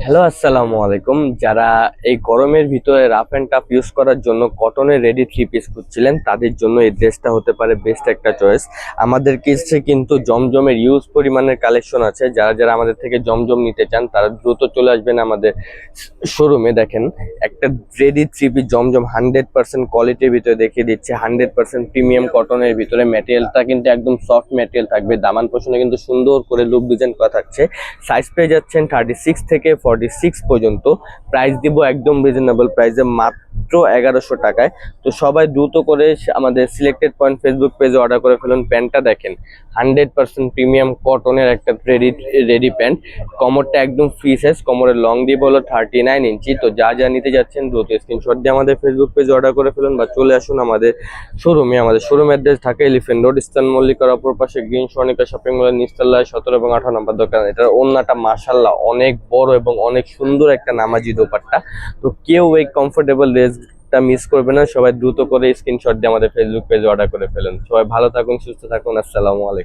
Hello, আসসালামু আলাইকুম। যারা এই গরমের ভিতরে রাফ অ্যান্ড টাফ ইউজ করার জন্য কটনের রেডি থ্রি পিস খুঁজছিলেন, তাদের জন্য এই ড্রেসটা হতে পারে বেস্ট একটা চয়েস। আমাদের কাছে কিন্তু জমজমের ইউজ পরিমাণের কালেকশন আছে। যারা যারা আমাদের থেকে জমজম নিতে চান তারা দ্রুত চলে আসবেন আমাদের শোরুমে। দেখেন, একটা রেডি থ্রি পিস জমজম 100% কোয়ালিটির ভিতরে দেখিয়ে দিচ্ছে, 100% প্রিমিয়াম কটনের ভিতরে। ম্যাটেরিয়ালটা কিন্তু একদম সফট ম্যাটেরিয়াল থাকবে, দামান পোষণে কিন্তু সুন্দর করে লুক ডিজাইন করা থাকছে। সাইজ পেয়ে যাচ্ছেন 36 থেকে 46 পর্যন্ত। প্রাইস দিব একদম রিজনেবল প্রাইসে, মাত্র 1100 টাকায়। তো সবাই দ্রুত করে আমাদের সিলেক্টেড পয়েন্ট ফেসবুক পেজে অর্ডার করে ফেলুন। প্যান্টটা দেখেন, 100% প্রিমিয়াম কটনের একটা রেডি প্যান্ট। কোমরটা একদম ফ্রি সাইজ, কোমরের লং দিব হলো 39 ইঞ্চি। তো যা যা নিতে যাচ্ছেন দ্রুত স্ক্রিনশট দিয়ে আমাদের ফেসবুক পেজে অর্ডার করে ফেলুন বা চলে আসুন আমাদের শোরুমে। আমাদের showroom address Dhaka Elephant Road, Eastern মল্লিকার অপর পাশে গ্রিন সনিকা শপিং মলের নিচতলায় 17 এবং 18 নম্বর দোকান। এটার ওন্নাটা মাশাআল্লাহ অনেক বড় এবং অনেক সুন্দর একটা নামাজি দোপাট্টা। তো কেউ এই কমফোর্টেবল ড্রেসটা মিস করবে না। সবাই দ্রুত করে স্ক্রিনশট দিয়ে আমাদের ফেসবুক পেজে অর্ডার করে ফেলুন। সবাই ভালো থাকুন, সুস্থ থাকুন। আসসালামু আলাইকুম।